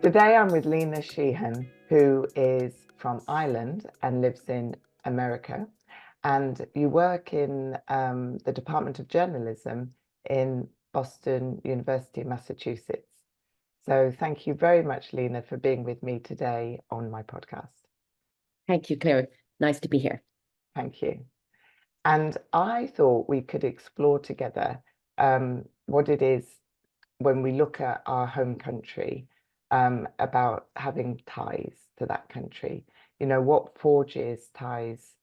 Today I'm with Lena Sheehan, who is from Ireland and lives in America. And you work in the Department of Journalism in Boston University, Massachusetts. So thank you very much, Lena, for being with me today on my podcast. Thank you, Claire. Nice to be here. Thank you. And I thought we could explore together what it is when we look at our home country, about having ties to that country. You know, what forges ties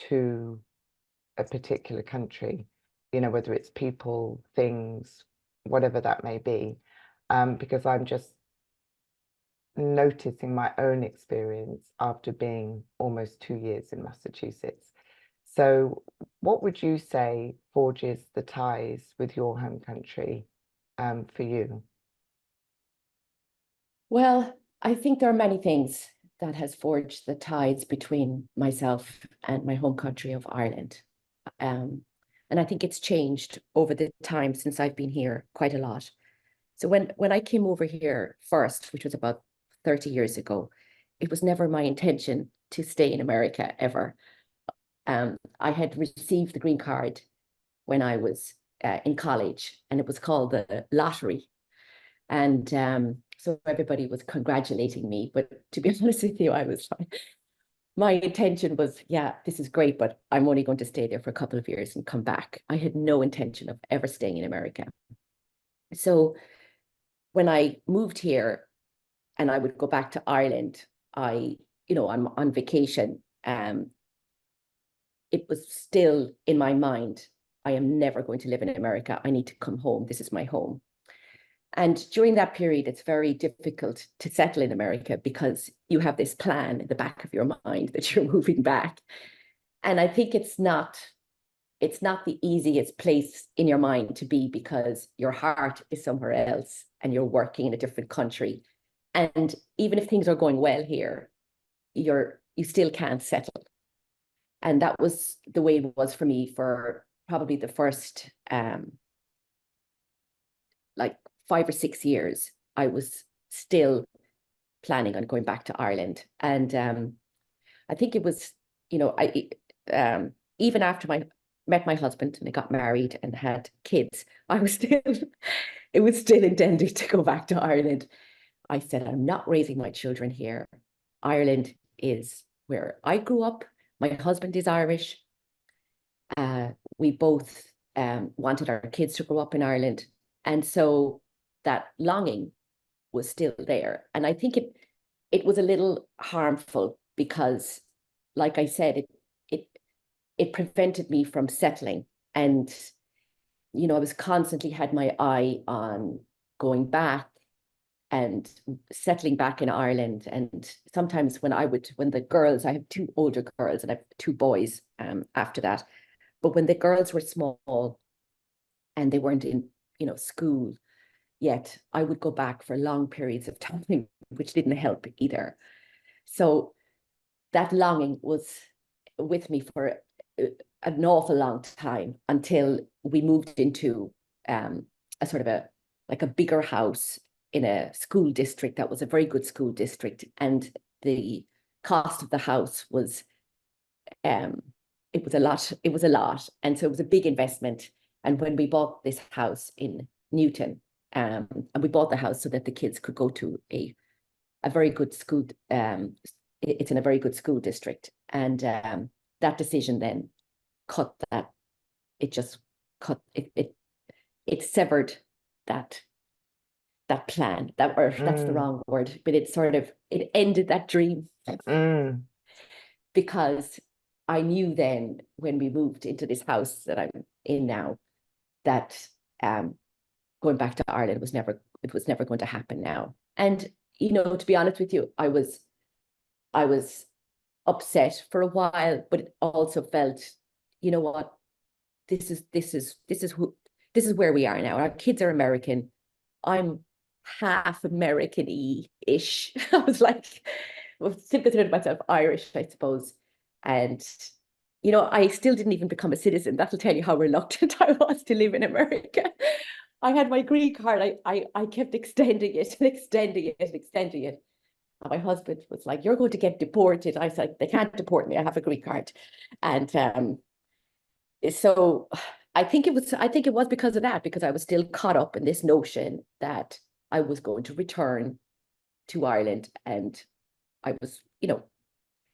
to a particular country, you know, whether it's people, things, whatever that may be, because I'm just noticing my own experience after being almost 2 years in Massachusetts. So what would you say forges the ties with your home country for you? Well, I think there are many things that has forged the ties between myself and my home country of Ireland. And I think it's changed over the time since I've been here quite a lot. So when I came over here first, which was about 30 years ago, it was never my intention to stay in America ever. I had received the green card when I was in college, and it was called the lottery. And so everybody was congratulating me. But to be honest with you, I was like, my intention was, yeah, this is great, but I'm only going to stay there for a couple of years and come back. I had no intention of ever staying in America. So when I moved here and I would go back to Ireland, I'm on vacation. It was still in my mind, I am never going to live in America. I need to come home. This is my home. And during that period, it's very difficult to settle in America because you have this plan in the back of your mind that you're moving back. And I think it's not the easiest place in your mind to be because your heart is somewhere else and you're working in a different country. And even if things are going well here, you still can't settle. And that was the way it was for me for probably the first like 5 or 6 years. I was still planning on going back to Ireland. And I think it was, even after I met my husband and I got married and had kids, it was still intended to go back to Ireland. I said, I'm not raising my children here. Ireland is where I grew up. My husband is Irish. We both wanted our kids to grow up in Ireland. And so that longing was still there. And I think it was a little harmful because, like I said, it prevented me from settling. And, I was constantly had my eye on going back and settling back in Ireland. And sometimes when the girls, I have 2 older girls and I have 2 boys after that. But when the girls were small and they weren't in, school yet, I would go back for long periods of time, which didn't help either. So that longing was with me for an awful long time until we moved into a sort of a bigger house in a school district that was a very good school district. And the cost of the house was, it was a lot. And so it was a big investment. And when we bought this house in Newton, and we bought the house so that the kids could go to a very good school, it's in a very good school district. And that decision then it severed that plan, that's the wrong word, but it ended that dream. Because I knew then when we moved into this house that I'm in now, that going back to Ireland was never going to happen now. And, to be honest with you, I was upset for a while, but it also felt, you know what, this is where we are now. Our kids are American. I'm half American-y-ish. I was still considered myself Irish, I suppose. And, I still didn't even become a citizen. That'll tell you how reluctant I was to live in America. I had my green card. I kept extending it and extending it and extending it. And my husband was like, "You're going to get deported." I said, "They can't deport me. I have a green card." And so I think it was because of that, because I was still caught up in this notion that I was going to return to Ireland, and I was,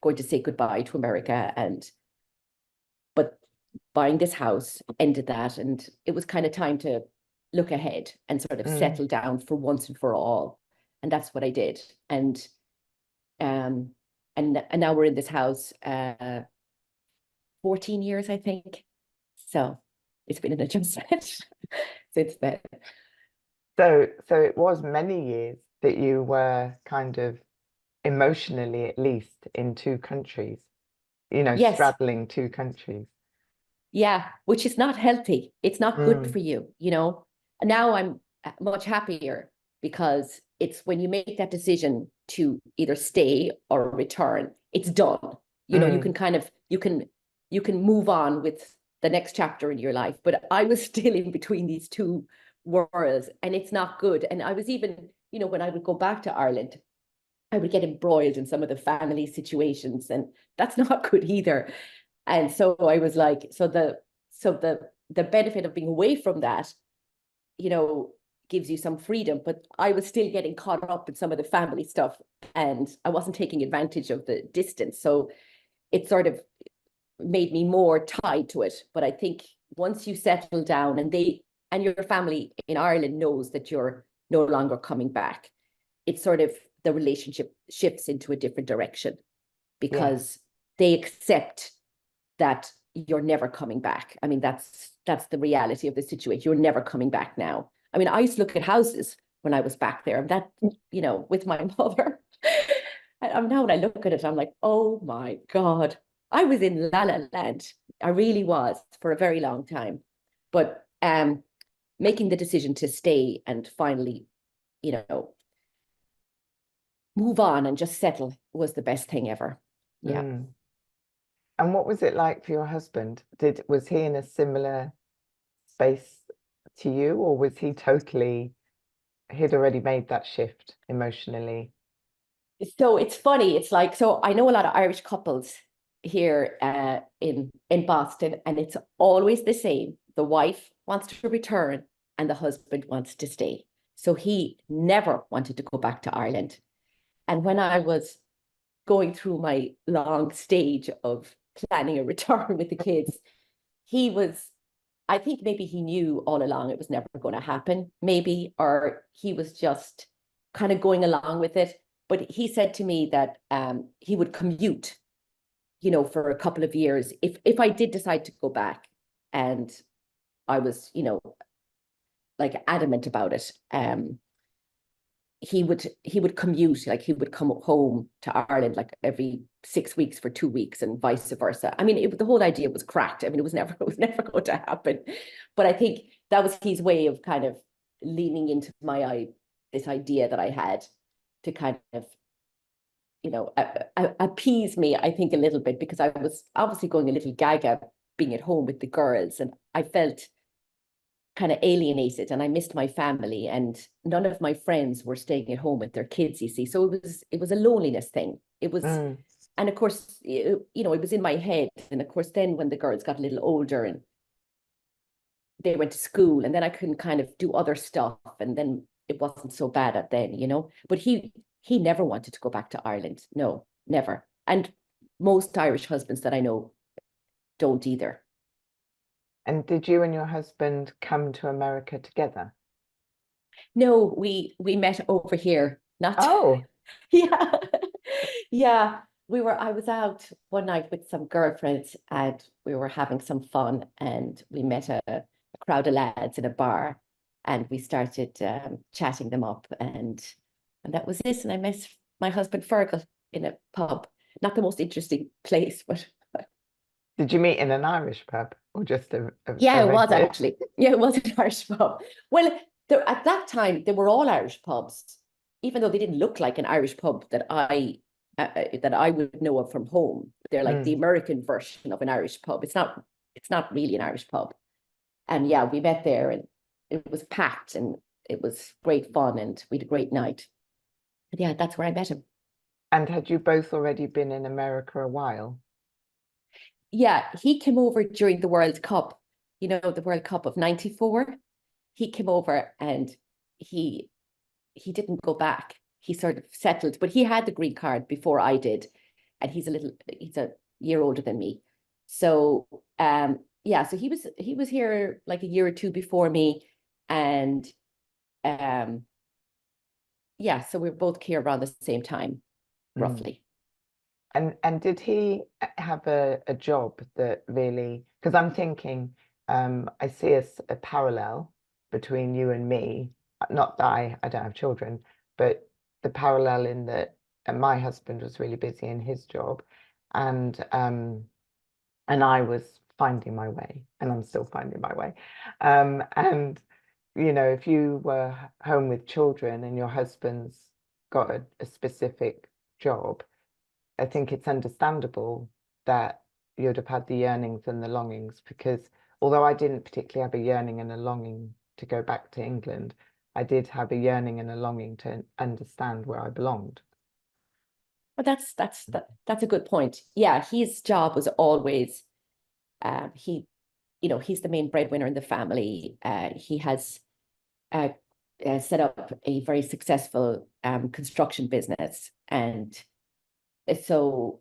going to say goodbye to America. But buying this house ended that, and it was kind of time to look ahead and sort of Mm. settle down for once and for all. And that's what I did. Um and now we're in this house 14 years, I think. So it's been an adjustment since then. So it was many years that you were kind of emotionally, at least, in two countries, Yes. straddling two countries. Yeah, which is not healthy. It's not good Mm. for you, you know. And now I'm much happier because it's when you make that decision to either stay or return, it's done. You can Mm. kind of you can move on with the next chapter in your life. But I was still in between these two worlds, and it's not good. And I was even, when I would go back to Ireland, I would get embroiled in some of the family situations, and that's not good either. And so I was like, so the benefit of being away from that, you know, gives you some freedom, but I was still getting caught up in some of the family stuff, and I wasn't taking advantage of the distance. So it sort of made me more tied to it. But I think once you settle down and your family in Ireland knows that you're no longer coming back, it's sort of the relationship shifts into a different direction Yeah. because they accept that you're never coming back. I mean, that's the reality of the situation. You're never coming back now. I mean, I used to look at houses when I was back there, and that, with my mother. And now when I look at it, I'm like, oh my God, I was in La La Land. I really was for a very long time. But making the decision to stay and finally, you know, move on and just settle was the best thing ever. Yeah. Mm. And what was it like for your husband? Was he in a similar space to you, or was he'd already made that shift emotionally? So it's funny. It's like, so I know a lot of Irish couples here in Boston, and it's always the same. The wife wants to return and the husband wants to stay. So he never wanted to go back to Ireland. And when I was going through my long stage of planning a return with the kids, he was, I think maybe he knew all along it was never going to happen, maybe, or he was just kind of going along with it. But he said to me that he would commute, for a couple of years if I did decide to go back, and I was, like adamant about it. He would commute, like he would come home to Ireland like every 6 weeks for 2 weeks and vice versa. I mean, the whole idea was cracked. I mean, it was never going to happen. But I think that was his way of kind of leaning into this idea that I had to kind of, appease me, I think, a little bit, because I was obviously going a little gaga being at home with the girls, and I felt kind of alienated, and I missed my family, and none of my friends were staying at home with their kids, you see. So it was a loneliness thing. It was, Mm. and of course, it was in my head. And of course, then when the girls got a little older and they went to school, and then I couldn't kind of do other stuff, and then it wasn't so bad at then. But he never wanted to go back to Ireland. No, never. And most Irish husbands that I know don't either. And did you and your husband come to America together? No, we met over here, not Oh, yeah. Yeah. I was out one night with some girlfriends, and we were having some fun, and we met a crowd of lads in a bar, and we started chatting them up, and that was this. And I met my husband Fergal in a pub. Not the most interesting place, but did you meet in an Irish pub or just a yeah, it was regular? actually. Yeah, it was an Irish pub. Well, at that time, they were all Irish pubs, even though they didn't look like an Irish pub that I would know of from home. They're like the Mm. American version of an Irish pub. It's not really an Irish pub. And yeah, we met there, and it was packed and it was great fun and we had a great night. But yeah, that's where I met him. And had you both already been in America a while? Yeah, he came over during the World Cup, the World Cup of '94. He came over and he he didn't go back. He sort of settled, but he had the green card before I did, and he's a year older than me. So yeah, so he was here like a year or two before me, and um yeah, so we were both here around the same time, Mm. roughly. And did he have a job that really, because I'm thinking, I see a parallel between you and me. Not that I don't have children, but the parallel in that my husband was really busy in his job, and I was finding my way, and I'm still finding my way. And if you were home with children and your husband's got a specific job, I think it's understandable that you'd have had the yearnings and the longings, because although I didn't particularly have a yearning and a longing to go back to England, I did have a yearning and a longing to understand where I belonged. But that's a good point. Yeah, his job was always he he's the main breadwinner in the family. He has uh, set up a very successful construction business, and so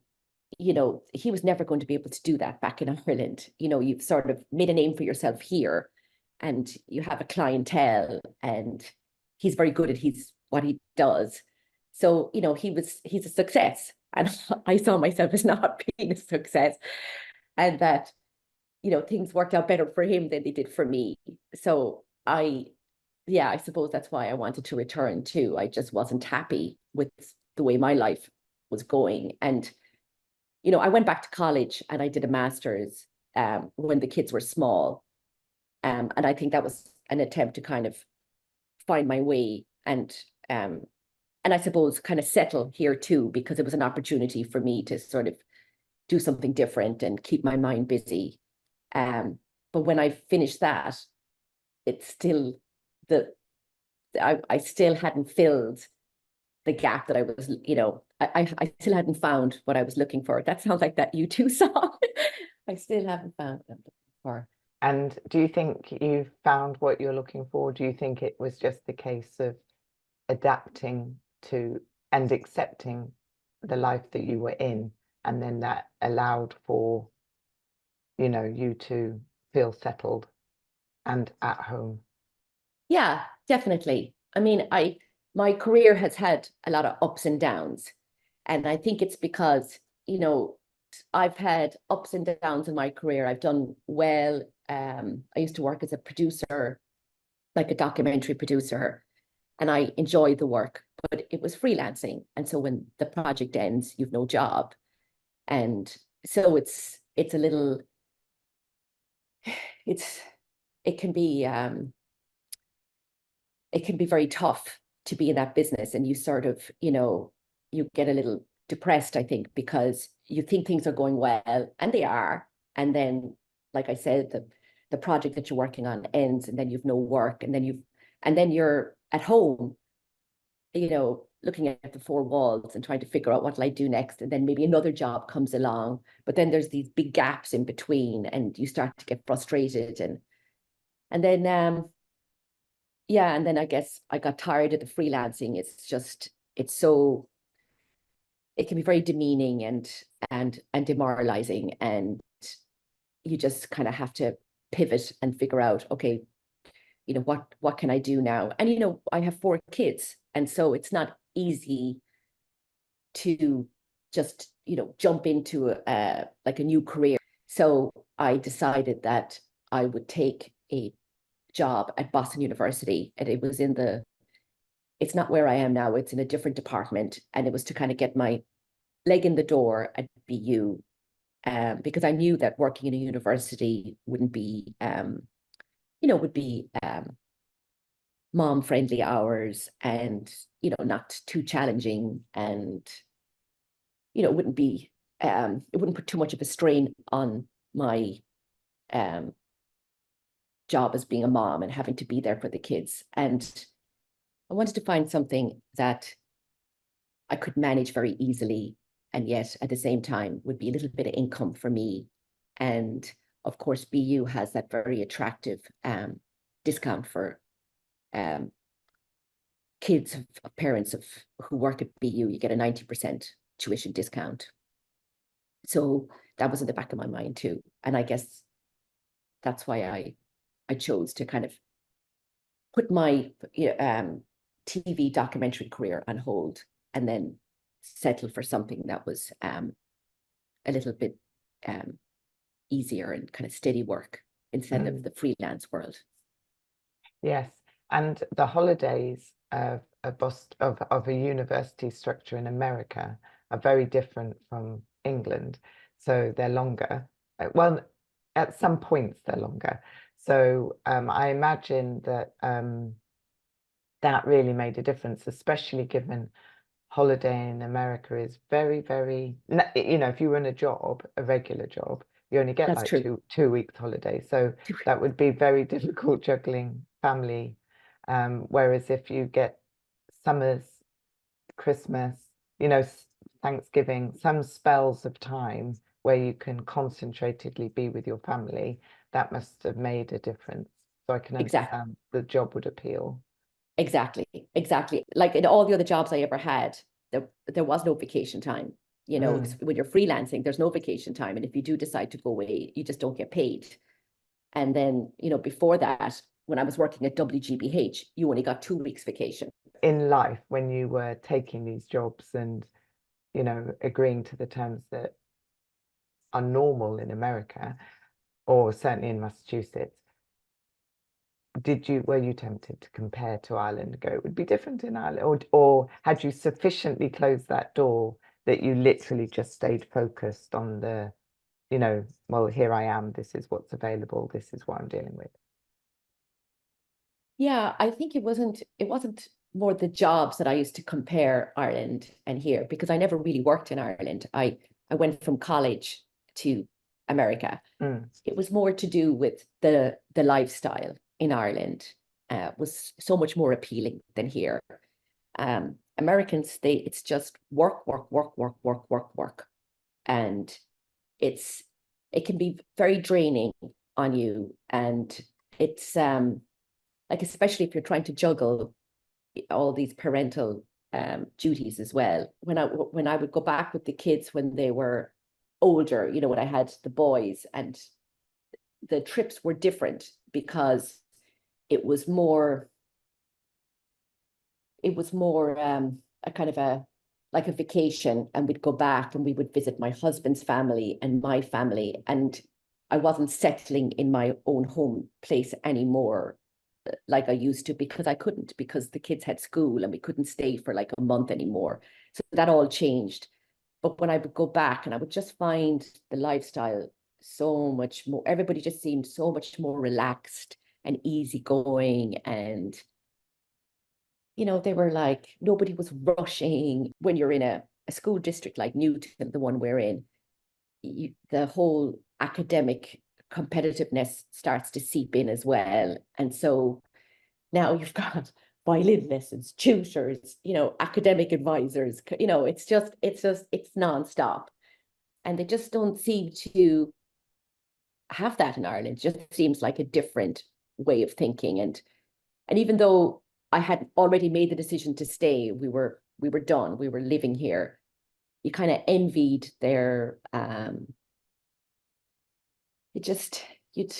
he was never going to be able to do that back in Ireland. You've sort of made a name for yourself here, and you have a clientele, and he's very good at what he does. So he's a success, and I saw myself as not being a success, and that things worked out better for him than they did for me. So yeah, I suppose that's why I wanted to return too. I just wasn't happy with the way my life was going. And, I went back to college and I did a master's when the kids were small. And I think that was an attempt to kind of find my way um, and I suppose kind of settle here too, because it was an opportunity for me to sort of do something different and keep my mind busy. But when I finished that, it's still the I still hadn't filled the gap that I was, I still hadn't found what I was looking for. That sounds like that U2 song. I still haven't found what I'm looking for. And do you think you found what you're looking for? Do you think it was just the case of adapting to and accepting the life that you were in, and then that allowed for, you to feel settled and at home? Yeah, definitely. I mean, my career has had a lot of ups and downs. And I think it's because, I've had ups and downs in my career. I've done well. I used to work as a producer, like a documentary producer, and I enjoyed the work, but it was freelancing. And so when the project ends, you've no job. And so it's a little, it's it can be very tough to be in that business, and you sort of you get a little depressed, I think, because you think things are going well and they are, and then, like I said, the project that you're working on ends, and then you've no work, and then you're at home, looking at the four walls and trying to figure out what will I do next, and then maybe another job comes along, but then there's these big gaps in between and you start to get frustrated, and then yeah, and then I guess I got tired of the freelancing. It can be very demeaning and demoralizing, and you just kind of have to pivot and figure out, okay, what can I do now? And I have four kids, and so it's not easy to just jump into like a new career. So I decided that I would take a job at Boston University, and it's not where I am now, it's in a different department, and it was to kind of get my leg in the door at BU, because I knew that working in a university wouldn't be would be mom friendly hours, and not too challenging, and it wouldn't put too much of a strain on my um job as being a mom and having to be there for the kids. And I wanted to find something that I could manage very easily, and yet at the same time would be a little bit of income for me. And of course, BU has that very attractive discount for um, kids of parents of who work at BU. You get a 90% tuition discount. So that was in the back of my mind too. And I guess that's why I chose to kind of put my TV documentary career on hold and then settle for something that was a little bit easier and kind of steady work instead of the freelance world. Yes, and the holidays of a university structure in America are very different from England. So they're longer. Well, at some points they're longer. So I imagine that that really made a difference, especially given holiday in America is very, very, you know, if you run a job, a regular job, you only get That's like true. two weeks holiday. So that would be very difficult juggling family. Whereas if you get summers, Christmas, you know, Thanksgiving, some spells of time where you can concentratedly be with your family, that must have made a difference. So I can Exactly. understand the job would appeal. Exactly. Exactly. Like in all the other jobs I ever had, there was no vacation time. You know, when you're freelancing, there's no vacation time. And if you do decide to go away, you just don't get paid. And then, you know, before that, when I was working at WGBH, you only got 2 weeks vacation. In life, when you were taking these jobs and, you know, agreeing to the terms that are normal in America, or certainly in Massachusetts, were you tempted to compare to Ireland and go, it would be different in Ireland? Or had you sufficiently closed that door that you literally just stayed focused on the, you know, well, here I am, this is what's available, this is what I'm dealing with? Yeah, I think it wasn't more the jobs that I used to compare Ireland and here, because I never really worked in Ireland. I went from college to America. Mm. It was more to do with the lifestyle in Ireland was so much more appealing than here. Americans, it's just work, work, work, work, work, work, work. And it's it can be very draining on you. And it's like, especially if you're trying to juggle all these parental duties as well. When I would go back with the kids when they were older, you know, when I had the boys, and the trips were different because it was more a kind of a like a vacation, and we'd go back and we would visit my husband's family and my family, and I wasn't settling in my own home place anymore like I used to, because I couldn't, because the kids had school and we couldn't stay for like a month anymore. So that all changed. But when I would go back, and I would just find the lifestyle so much more, everybody just seemed so much more relaxed and easygoing. And, you know, they were like, nobody was rushing. When you're in a school district like Newton, the one we're in, the whole academic competitiveness starts to seep in as well. And so now you've got violin lessons, tutors, you know, academic advisors, you know, it's nonstop. And they just don't seem to have that in Ireland. It just seems like a different way of thinking. And even though I had already made the decision to stay, we were done, we were living here. You kind of envied their it just you'd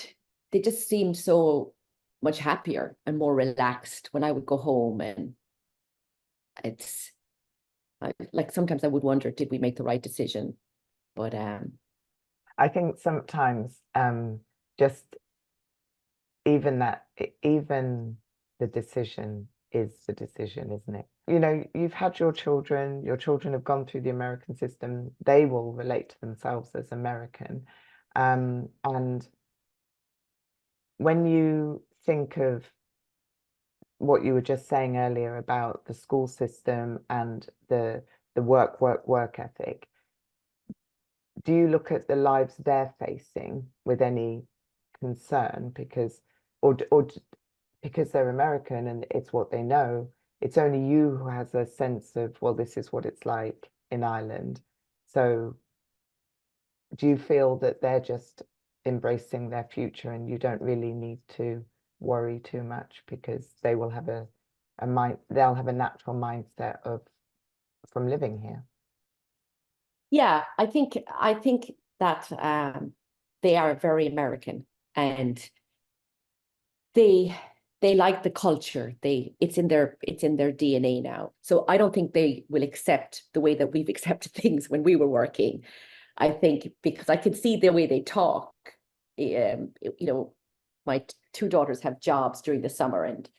they just seemed so much happier and more relaxed when I would go home. And it's like sometimes I would wonder, did we make the right decision? But I think sometimes just even the decision is the decision, isn't it? You know, you've had your children have gone through the American system, they will relate to themselves as American. And when you think of what you were just saying earlier about the school system and the work ethic, do you look at the lives they're facing with any concern? Because because they're American and it's what they know, it's only you who has a sense of, well, this is what it's like in Ireland. So do you feel that they're just embracing their future and you don't really need to worry too much because they will have a mind, they'll have a natural mindset of from living here? Yeah, I think that they are very American, and they they like the culture. It's in their DNA now. So I don't think they will accept the way that we've accepted things when we were working. I think because I can see the way they talk. You know, my two daughters have jobs during the summer, and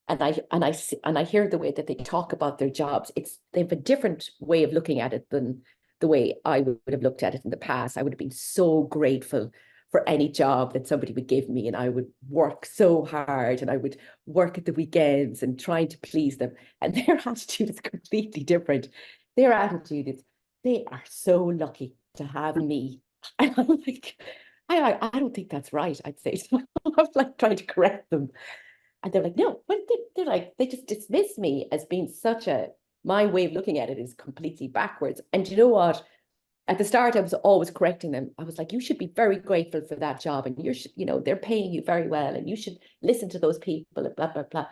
I hear the way that they talk about their jobs. They have a different way of looking at it than the way I would have looked at it in the past. I would have been so grateful for any job that somebody would give me, and I would work so hard, and I would work at the weekends and trying to please them. And their attitude is completely different. Their attitude is they are so lucky to have me. And I'm like, I don't think that's right, I'd say. So I'm like trying to correct them. And they're like, no, but they're like, they just dismiss me as being my way of looking at it is completely backwards. And you know what? At the start, I was always correcting them. I was like, you should be very grateful for that job. And they're paying you very well. And you should listen to those people and blah, blah, blah.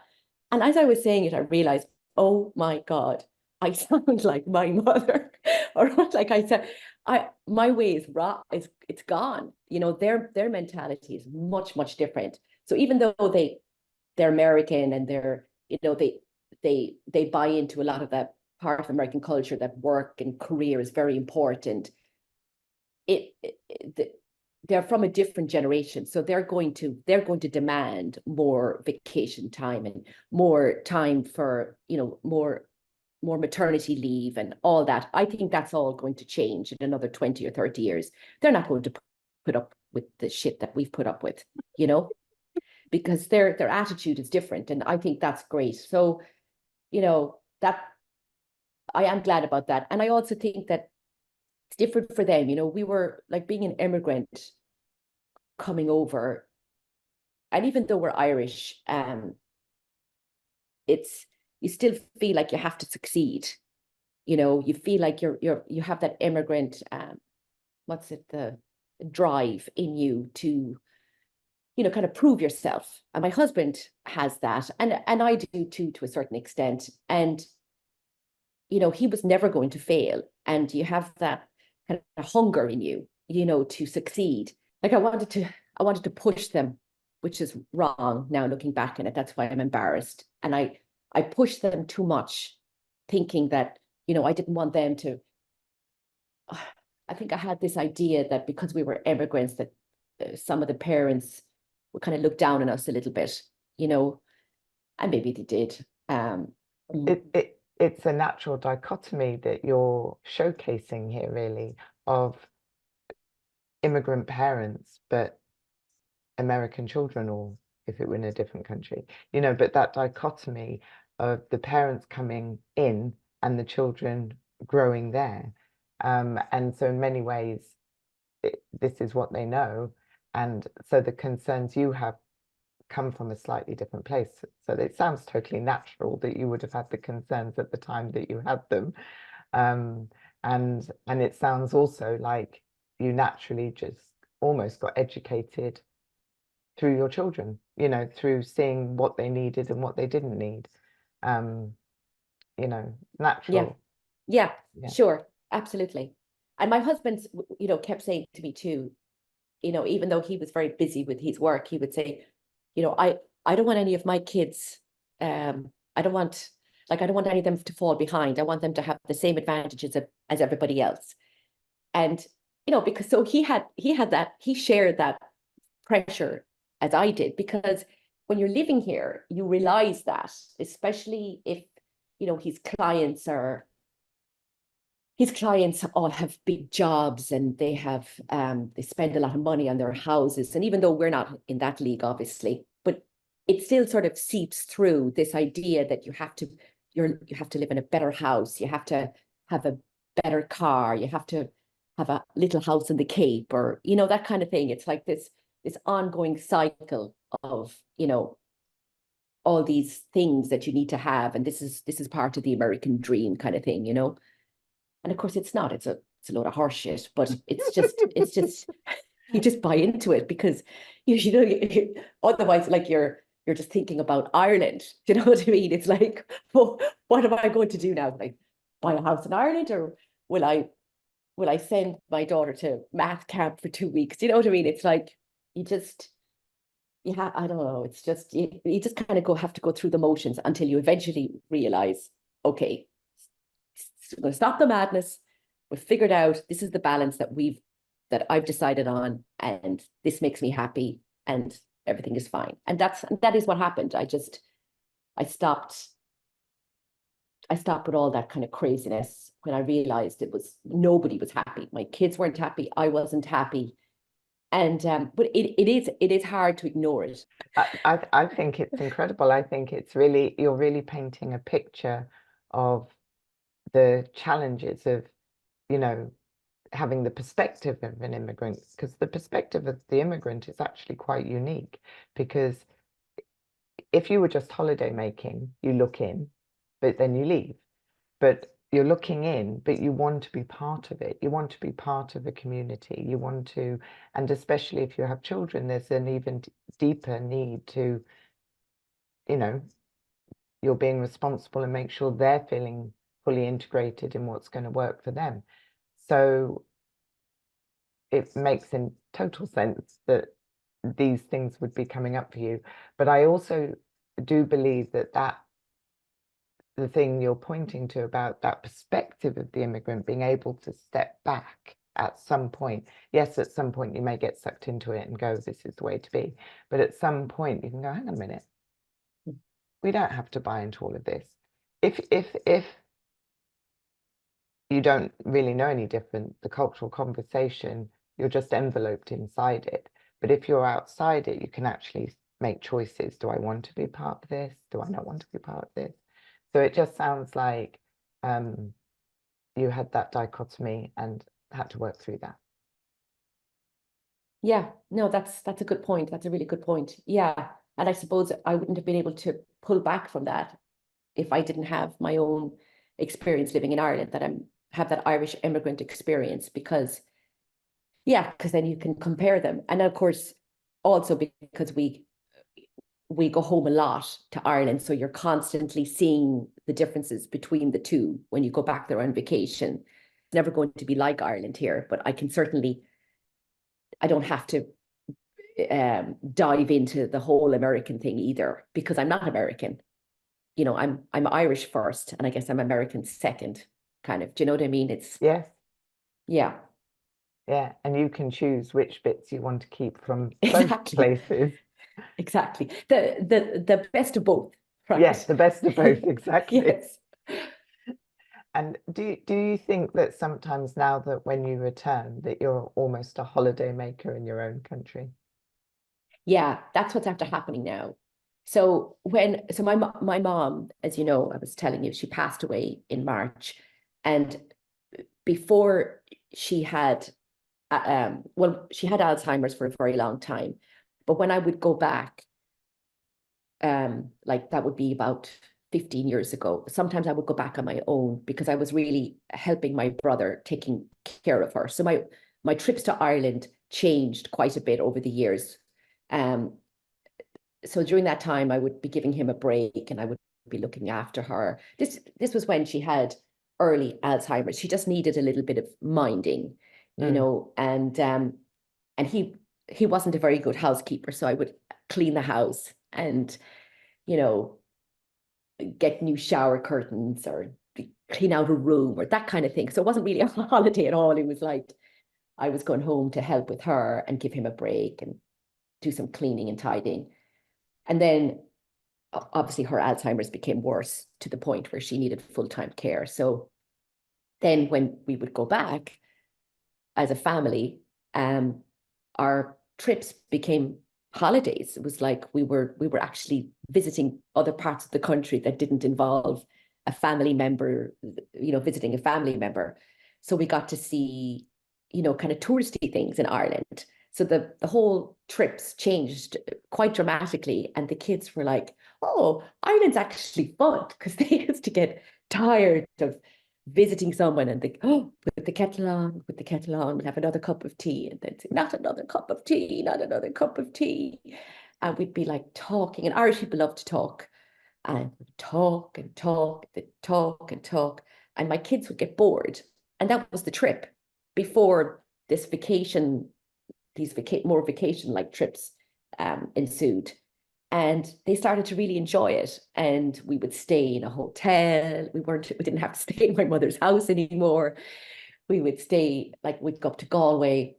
And as I was saying it, I realized, oh my God, I sound like my mother. Or like I said, my way is raw, it's gone. Their mentality is much, much different. So even though they're American and they buy into a lot of that part of American culture that work and career is very important. They're from a different generation, so they're going to demand more vacation time and more time for more maternity leave and all that. I think that's all going to change in another 20 or 30 years. They're not going to put up with the shit that we've put up with, because their attitude is different, and I think that's great. So that I am glad about that. And I also think that it's different for them. We were like being an immigrant coming over, and even though we're Irish, it's you still feel like you have to succeed. You feel like you have that immigrant what's it, the drive in you to kind of prove yourself. And my husband has that, and I do too, to a certain extent. And he was never going to fail, and you have that kind of hunger in you, to succeed. Like I wanted to push them, which is wrong now looking back on it. That's why I'm embarrassed. And I pushed them too much, thinking that I didn't want them to. I think I had this idea that because we were immigrants, that some of the parents would kind of look down on us a little bit, and maybe they did. It's a natural dichotomy that you're showcasing here, really, of immigrant parents, but American children, or if it were in a different country, but that dichotomy of the parents coming in and the children growing there. And so in many ways, this is what they know. And so the concerns you have come from a slightly different place. So it sounds totally natural that you would have had the concerns at the time that you had them. And it sounds also like you naturally just almost got educated through your children, through seeing what they needed and what they didn't need. Natural. Yeah, Yeah. sure, absolutely. And my husband, kept saying to me too, even though he was very busy with his work, he would say, I don't want any of my kids, I don't want any of them to fall behind. I want them to have the same advantages as everybody else. And, because so he shared that pressure as I did, because when you're living here, you realize that, especially if, his clients all have big jobs, and they spend a lot of money on their houses. And even though we're not in that league, obviously, but it still sort of seeps through this idea that you have to live in a better house. You have to have a better car. You have to have a little house in the Cape, or, that kind of thing. It's like this ongoing cycle of, you know, all these things that you need to have, and this is part of the American dream kind of thing, you know. And of course, it's not. It's a load of horse shit, but it's just you just buy into it because you know otherwise, like you're just thinking about Ireland. Do you know what I mean? It's like, well, what am I going to do now? Like buy a house in Ireland, or will I send my daughter to math camp for 2 weeks? You know what I mean? It's like you just yeah, I don't know. It's just you just kind of have to go through the motions until you eventually realize, okay, we're going to stop the madness. We've figured out this is the balance that I've decided on, and this makes me happy, and everything is fine. And that is what happened. I stopped I stopped with all that kind of craziness when I realized it was nobody was happy. My kids weren't happy. I wasn't happy. And but it is hard to ignore it. I think it's incredible. I think it's really, you're really painting a picture of the challenges of, you know, having the perspective of an immigrant, because the perspective of the immigrant is actually quite unique. Because if you were just holiday making, you look in, but then you leave. But you're looking in, but you want to be part of it. You want to be part of a community. You want to, and especially if you have children, there's an even deeper need to, you know, you're being responsible and make sure they're feeling fully integrated in what's going to work for them. So it makes in total sense that these things would be coming up for you. But I also do believe that the thing you're pointing to about that perspective of the immigrant being able to step back at some point. Yes, at some point you may get sucked into it and go, this is the way to be. But at some point you can go, hang on a minute, we don't have to buy into all of this. If you don't really know any different, the cultural conversation, you're just enveloped inside it. But if you're outside it, you can actually make choices. Do I want to be part of this? Do I not want to be part of this? So it just sounds like you had that dichotomy and had to work through that. Yeah, no, that's a good point. That's a really good point. Yeah. And I suppose I wouldn't have been able to pull back from that if I didn't have my own experience living in Ireland, that have that Irish immigrant experience, because yeah, because then you can compare them. And of course, also because we go home a lot to Ireland, so you're constantly seeing the differences between the two when you go back there on vacation. It's never going to be like Ireland here, but I don't have to dive into the whole American thing either, because I'm not American. You know, I'm Irish first, and I guess I'm American second, kind of. Do you know what I mean? It's Yes, yeah, yeah. And you can choose which bits you want to keep from both exactly, places. exactly. The best of both, Yes, right? the best of both, exactly. Yes. And do you think that sometimes now that when you return that you're almost a holiday maker in your own country? Yeah, that's what's after happening now. So my mom, as you know, I was telling you, she passed away in March, and before she had, well, she had Alzheimer's for a very long time, but when I would go back, like that would be about 15 years ago. Sometimes I would go back on my own because I was really helping my brother, taking care of her. So my trips to Ireland changed quite a bit over the years. Um, so during that time, I would be giving him a break and I would be looking after her. This was when she had early Alzheimer's. She just needed a little bit of minding, you Mm. know, and he wasn't a very good housekeeper, so I would clean the house and, you know, get new shower curtains or clean out a room or that kind of thing. So it wasn't really a holiday at all. It was like I was going home to help with her and give him a break and do some cleaning and tidying. And then obviously her Alzheimer's became worse to the point where she needed full-time care. So then when we would go back as a family, our trips became holidays. It was like we were actually visiting other parts of the country that didn't involve a family member, you know, visiting a family member. So we got to see, you know, kind of touristy things in Ireland. So the whole trips changed quite dramatically. And the kids were like, oh, Ireland's actually fun, because they used to get tired of visiting someone and they, oh, put the kettle on, we'll have another cup of tea. And they'd say, not another cup of tea, not another cup of tea. And we'd be like talking, and Irish people love to talk. And we'd talk and talk, they'd talk and talk. And my kids would get bored. And that was the trip before this vacation, these more vacation-like trips ensued. And they started to really enjoy it. And we would stay in a hotel. We didn't have to stay in my mother's house anymore. We would stay, like we'd go up to Galway.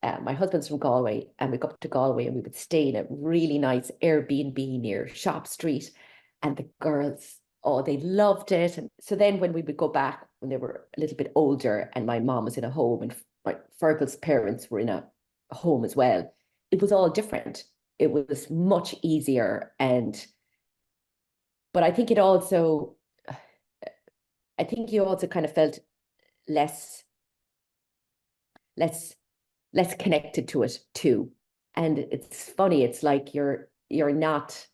My husband's from Galway, and we'd go up to Galway and we would stay in a really nice Airbnb near Shop Street. And the girls, oh, they loved it. And so then when we would go back, when they were a little bit older and my mom was in a home and my Fergal's parents were in a home as well, it was all different. It was much easier. But I think you also kind of felt less connected to it too. And it's funny, it's like you're not,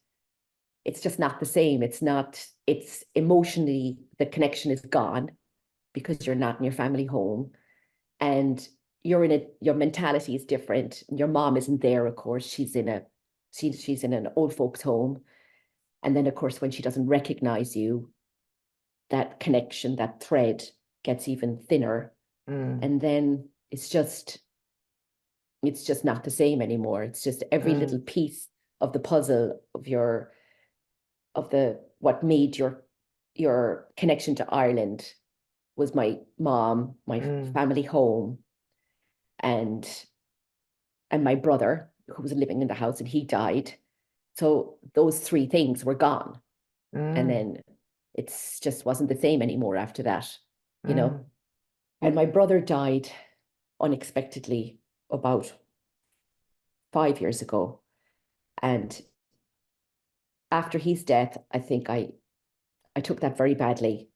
it's just not the same. It's emotionally, the connection is gone because you're not in your family home, and your mentality is different. Your mom isn't there, of course. She's in an old folks home. And then, of course, when she doesn't recognize you, that connection, that thread gets even thinner. And then it's just not the same anymore. It's just every little piece of the puzzle of what made your connection to Ireland was my mom, my family home, and my brother, who was living in the house, and he died. So those three things were gone. And then it's just wasn't the same anymore after that, you know. And my brother died unexpectedly about 5 years ago. And after his death, I think I took that very badly.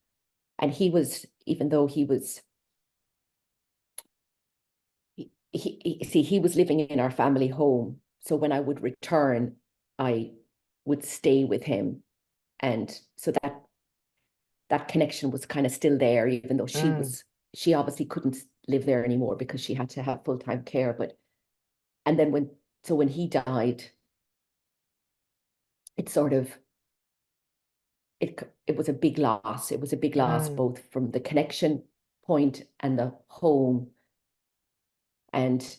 And he was, even though he was, he was living in our family home. So when I would return, I would stay with him. And so that connection was kind of still there, even though she obviously couldn't live there anymore because she had to have full-time care. And then when he died, it sort of, it was a big loss. It was a big loss, both from the connection point and the home, and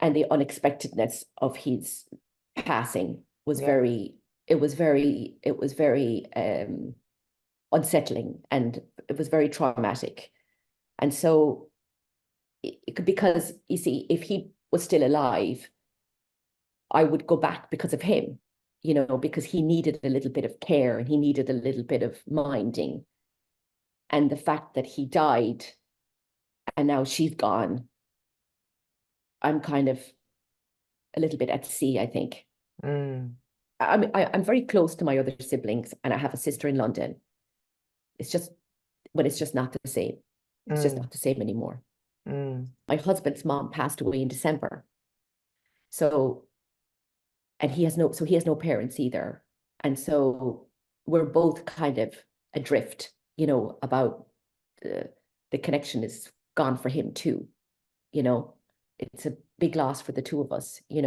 the unexpectedness of his passing was very unsettling, and it was very traumatic. And so because you see, if he was still alive, I would go back because of him, because he needed a little bit of care and he needed a little bit of minding. And the fact that he died and now she's gone, I'm kind of a little bit at sea, I think. I'm very close to my other siblings, and I have a sister in London. But it's just not the same. It's just not the same anymore. My husband's mom passed away in December. And he has no parents either. And so we're both kind of adrift, about the connection is gone for him too. It's a big loss for the two of us, and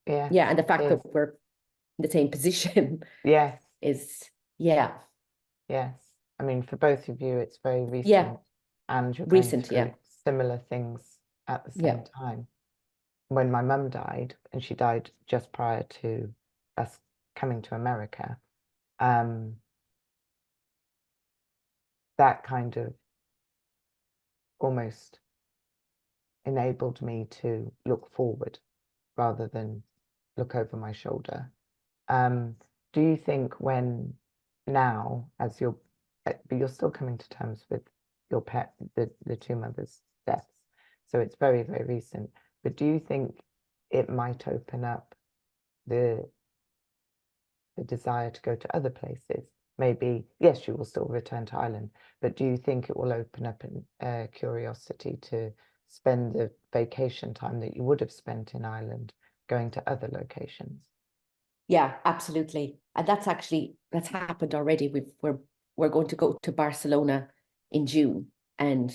the fact that we're in the same position is, yes. I mean, for both of you, it's very recent, and you're going through similar things at the same time. When my mum died, and she died just prior to us coming to America, that kind of almost enabled me to look forward rather than look over my shoulder. Do you think now, as but you're still coming to terms with your pet, the two mothers' deaths, so it's very, very recent, but do you think it might open up the desire to go to other places? Maybe, yes, you will still return to Ireland, but do you think it will open up a curiosity to spend the vacation time that you would have spent in Ireland going to other locations. Yeah, absolutely. And that's happened already. We're going to go to Barcelona in June, and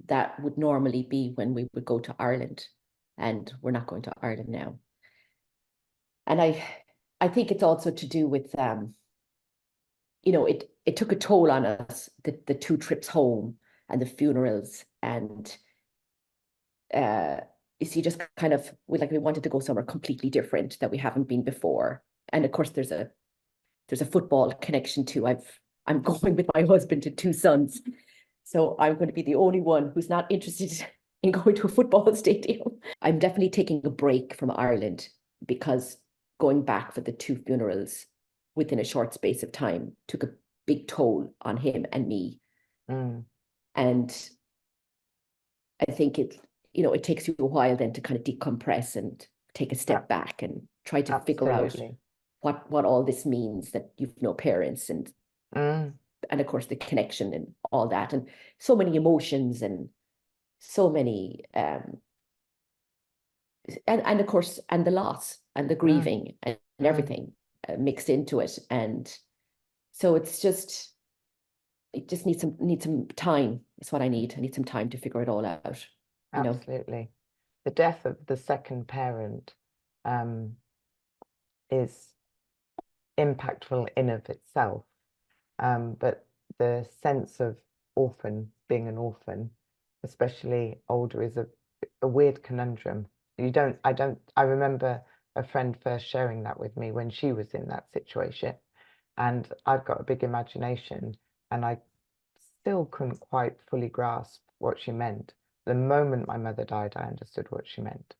that would normally be when we would go to Ireland, and we're not going to Ireland now. And I think it's also to do with it took a toll on us, the 2 trips home and the funerals, and you see, just kind of we wanted to go somewhere completely different that we haven't been before. And of course there's a football connection too. I'm going with my husband and 2 sons, so I'm going to be the only one who's not interested in going to a football stadium. I'm definitely taking a break from Ireland, because going back for the 2 funerals within a short space of time took a big toll on him and me. And I think it takes you a while then to kind of decompress and take a step back and try to figure out what all this means, that you've no parents, and of course the connection and all that, and so many emotions and so many and of course, and the loss and the grieving and everything mixed into it. And so it just needs some time. It's what I need. I need some time to figure it all out. Absolutely. The death of the second parent is impactful in of itself, but the sense of being an orphan, especially older, is a weird conundrum. I remember a friend first sharing that with me when she was in that situation, and I've got a big imagination, and I still couldn't quite fully grasp what she meant. The moment my mother died, I understood what she meant,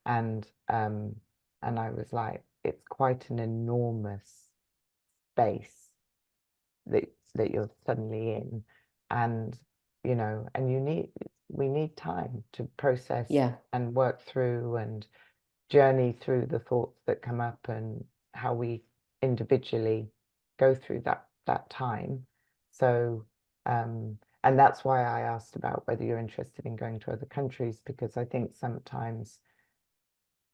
and I was like, it's quite an enormous space that you're suddenly in, and we need time to process and work through and journey through the thoughts that come up, and how we individually go through that time. So and that's why I asked about whether you're interested in going to other countries, because I think sometimes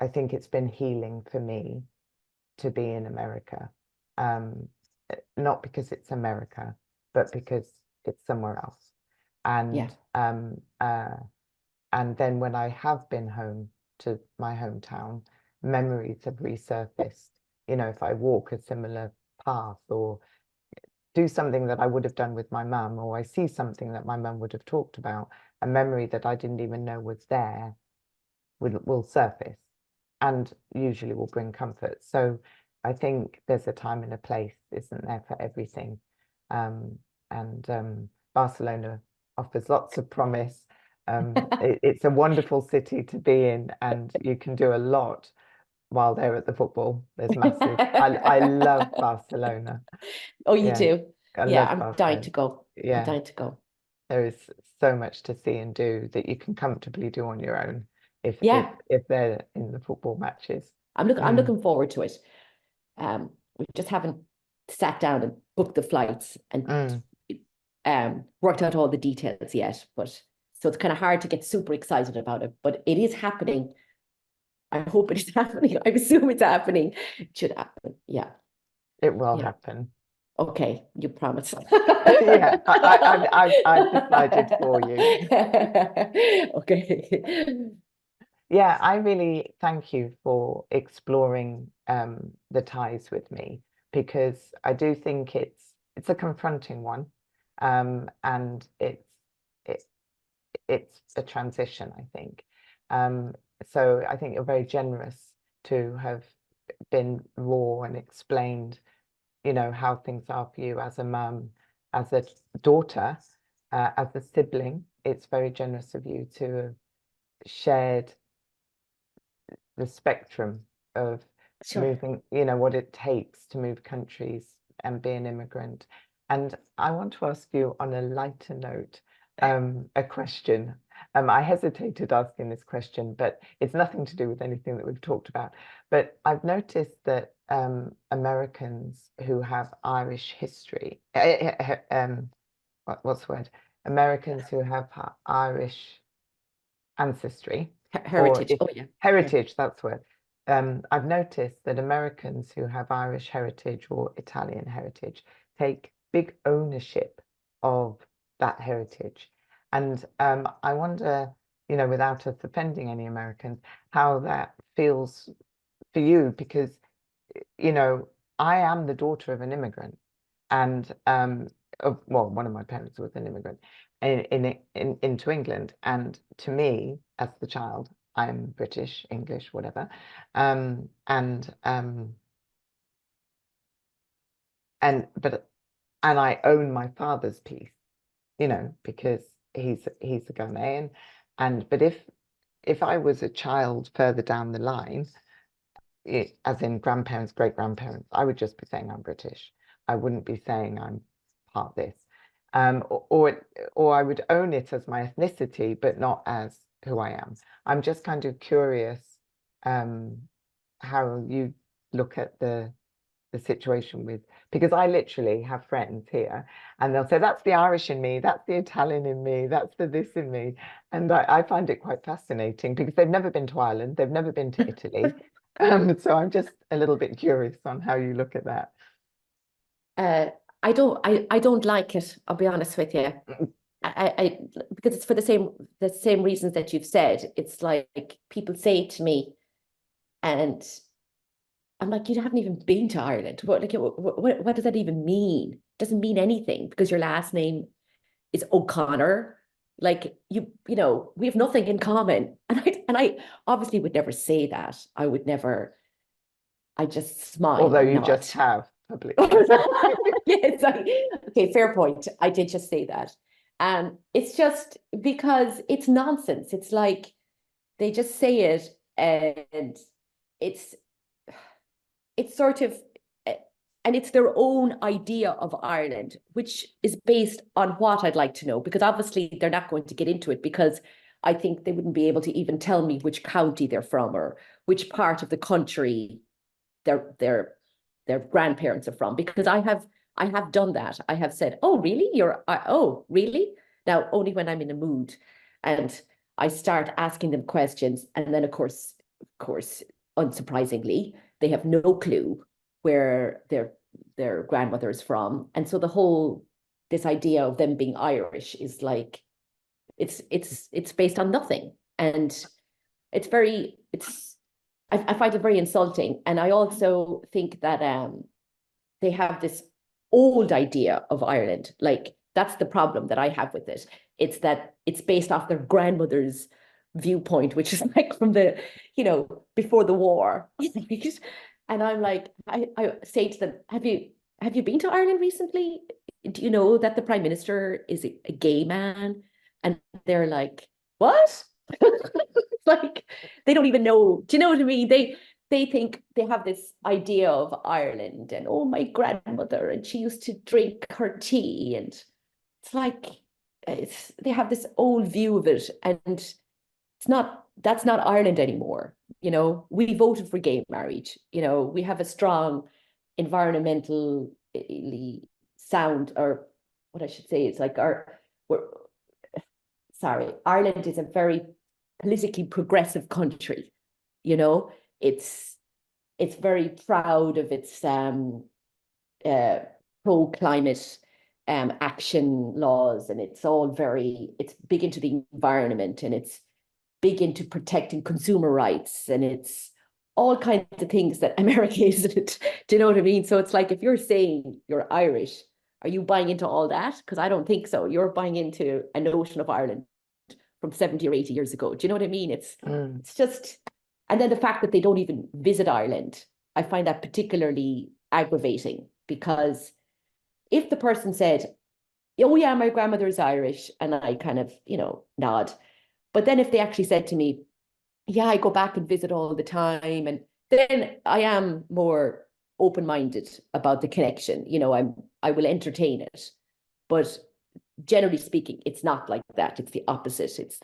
it's been healing for me to be in America, not because it's America, but because it's somewhere else. And and then when I have been home to my hometown, memories have resurfaced. If I walk a similar path, or do something that I would have done with my mum, or I see something that my mum would have talked about, a memory that I didn't even know was there will surface, and usually will bring comfort. So I think there's a time and a place, isn't there, for everything. And Barcelona offers lots of promise. It's a wonderful city to be in, and you can do a lot while they're at the football. There's massive. I love Barcelona. Oh, you do? I Yeah, love I'm dying Barcelona. to go. I'm dying to go. There is so much to see and do that you can comfortably do on your own if they're in the football matches. I'm looking forward to it. We just haven't sat down and booked the flights and worked out all the details yet, but so it's kind of hard to get super excited about it, but it is happening. I hope it is happening. I assume it's happening. It should happen. Yeah. It will happen. Okay, you promise. Yeah, I've decided for you. Okay. Yeah, I really thank you for exploring the ties with me, because I do think it's a confronting one, and it's a transition, I think. So I think you're very generous to have been raw and explained, how things are for you as a mum, as a daughter, as a sibling. It's very generous of you to have shared the spectrum of moving, what it takes to move countries and be an immigrant. And I want to ask you, on a lighter note, a question. I hesitated asking this question, but it's nothing to do with anything that we've talked about. But I've noticed that Americans who have Irish history, what's the word? Americans who have Irish ancestry or Heritage. if Oh yeah. Yeah. heritage, that's where I've noticed that Americans who have Irish heritage or Italian heritage take big ownership of that heritage. And I wonder, without us offending any Americans, how that feels for you, because, you know, I am the daughter of an immigrant, and well, one of my parents was an immigrant into England, and to me, as the child, I'm British, English, whatever, and I own my father's piece, because he's a Ghanaian, but if I was a child further down the line, as in grandparents, great grandparents, I would just be saying I'm British. I wouldn't be saying I'm part this. Or I would own it as my ethnicity, but not as who I am. I'm just kind of curious how you look at the situation with, because I literally have friends here and they'll say that's the Irish in me, that's the Italian in me, that's the this in me. And I find it quite fascinating because they've never been to Ireland, they've never been to Italy. So I'm just a little bit curious on how you look at that. I don't like it, I'll be honest with you. I because it's for the same reasons that you've said. It's like people say to me, and I'm like, you haven't even been to Ireland. What does that even mean? It doesn't mean anything because your last name is O'Connor. Like we have nothing in common. And I obviously would never say that. I would never. I just smile Although and you nod. just have publicly. Yes, okay, fair point. I did just say that. It's just because it's nonsense. It's like they just say it, and it's it's sort of and it's their own idea of Ireland, which is based on what I'd like to know, because obviously they're not going to get into it because I think they wouldn't be able to even tell me which county they're from or which part of the country their grandparents are from, because I have done that. I have said, "Oh, really? Oh, really?" Now, only when I'm in a mood, and I start asking them questions, and then of course, unsurprisingly, they have no clue where their grandmother is from, and so the whole this idea of them being Irish is like it's based on nothing, and it's I find it very insulting. And I also think that they have this old idea of Ireland. Like that's the problem that I have with it. It's that it's based off their grandmother's viewpoint, which is like from the, before the war. And I'm like, I say to them, have you been to Ireland recently? Do you know that the Prime Minister is a gay man? And they're like, what? Like they don't even know. Do you know what I mean? They think they have this idea of Ireland and oh my grandmother and she used to drink her tea, and it's like they have this old view of it, and that's not Ireland anymore. We voted for gay marriage. We have a strong environmentally sound, or what I should say is like we're sorry, Ireland is a very politically progressive country. You know, it's it's very proud of its uh, pro climate action laws, and it's big into the environment, and it's big into protecting consumer rights, and it's all kinds of things that America isn't. Do you know what I mean? So it's like if you're saying you're Irish, are you buying into all that? Because I don't think so. You're buying into a notion of Ireland from 70 or 80 years ago. Do you know what I mean? It's just, and then the fact that they don't even visit Ireland, I find that particularly aggravating, because if the person said, oh yeah, my grandmother's Irish, and I kind of, nod. But then if they actually said to me, yeah, I go back and visit all the time, and then I am more open-minded about the connection. I will entertain it. But generally speaking, it's not like that. It's the opposite. It's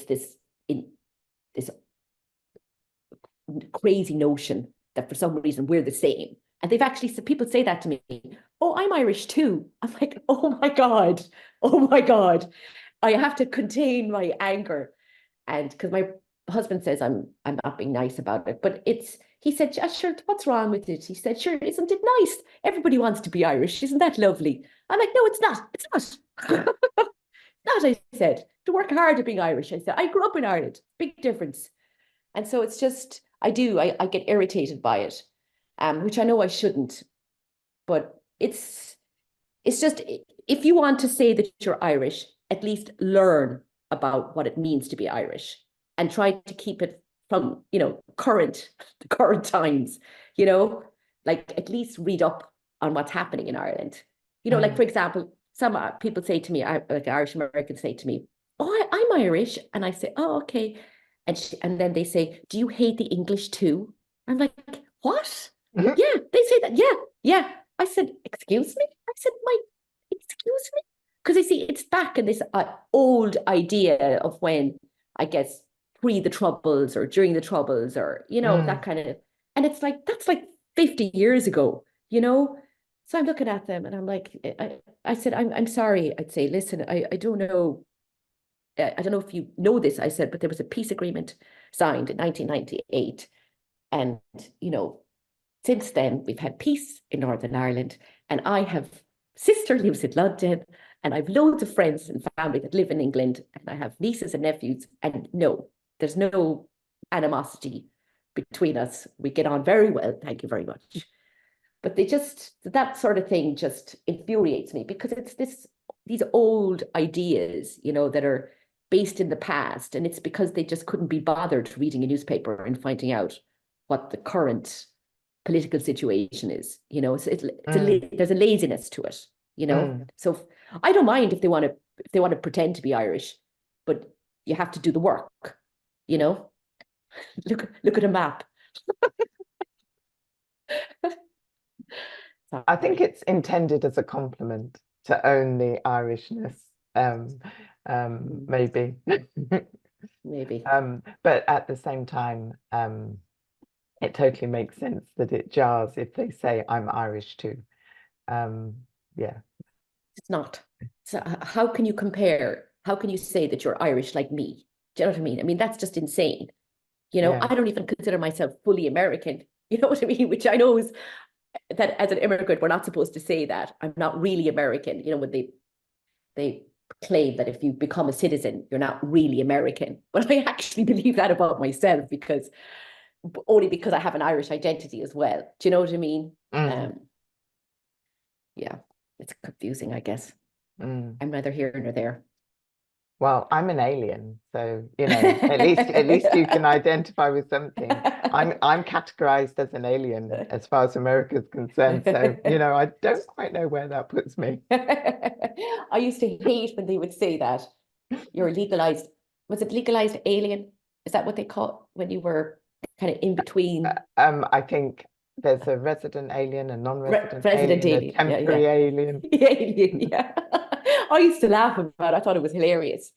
this crazy notion that for some reason we're the same. And they've actually said, people say that to me. Oh, I'm Irish too. I'm like, oh my God. Oh my God. I have to contain my anger. And because my husband says I'm not being nice about it, but he said, "Yeah, sure, what's wrong with it?" He said, "Sure, isn't it nice? Everybody wants to be Irish. Isn't that lovely?" I'm like, "No, it's not. It's not." Not, I said, to work hard at being Irish. I said, I grew up in Ireland, big difference. And so it's just, I get irritated by it, which I know I shouldn't, but it's just, if you want to say that you're Irish, at least learn about what it means to be Irish and try to keep it from, current times, like at least read up on what's happening in Ireland. Like for example, some people say to me, like Irish Americans say to me, "Oh, I'm Irish," and I say, "Oh, okay," and then they say, "Do you hate the English too?" I'm like, "What?" Yeah, they say that. Yeah, yeah. I said, "Excuse me?" I said, excuse me? Because I see it's back in this old idea of when, I guess, pre the Troubles or during the Troubles or, that kind of, and it's like, that's like 50 years ago, So I'm looking at them and I'm like, I said, I'm sorry. I'd say, listen, I don't know. I don't know if you know this, I said, but there was a peace agreement signed in 1998. And, since then, we've had peace in Northern Ireland. And I have sister lives in London, and I've loads of friends and family that live in England, and I have nieces and nephews. And no, there's no animosity between us. We get on very well. Thank you very much. But that sort of thing just infuriates me because it's these old ideas, that are based in the past. And it's because they just couldn't be bothered reading a newspaper and finding out what the current political situation is, there's a laziness to it, So I don't mind if they want to pretend to be Irish, but you have to do the work, look at a map. I think it's intended as a compliment to own the Irishness, maybe. Maybe. But at the same time, it totally makes sense that it jars if they say I'm Irish too. Yeah. It's not. So how can you compare? How can you say that you're Irish like me? Do you know what I mean? I mean, that's just insane. Yeah. I don't even consider myself fully American. You know what I mean? Which I know is that as an immigrant, we're not supposed to say that. I'm not really American. When they claim that if you become a citizen, you're not really American. But I actually believe that about myself only because I have an Irish identity as well. Do you know what I mean? Yeah, it's confusing, I guess. I'm neither here nor there. Well, I'm an alien, so at least you can identify with something. I'm categorized as an alien as far as America is concerned. So, I don't quite know where that puts me. I used to hate when they would say that you're legalized. Was it legalized alien? Is that what they call when you were kind of in between? I think there's a resident alien, a non-resident alien, alien, a temporary alien. Alien, yeah. I used to laugh about it. I thought it was hilarious.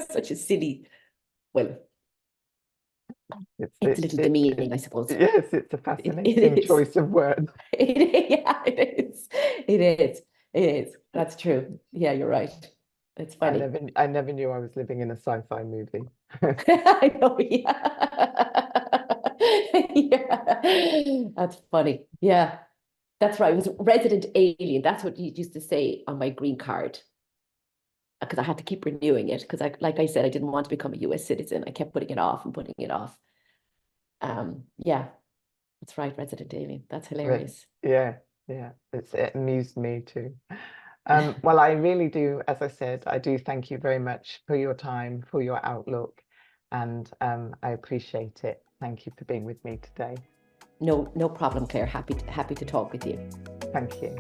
Such a silly, well, it's a little demeaning, I suppose. Yes, it's a fascinating choice of words. Yeah, it is. It is. It is. That's true. Yeah, you're right. It's funny. I never knew I was living in a sci-fi movie. I know, yeah. Yeah. That's funny. Yeah. That's right. It was resident alien. That's what you used to say on my green card. Because I had to keep renewing it because like I said, I didn't want to become a US citizen. I kept putting it off and putting it off. Yeah, that's right, resident alien. That's hilarious. Yeah, it amused me too. Well, I really do, as I said, I do thank you very much for your time, for your outlook, and I appreciate it. Thank you for being with me today. No problem, Claire. Happy to talk with you. Thank you.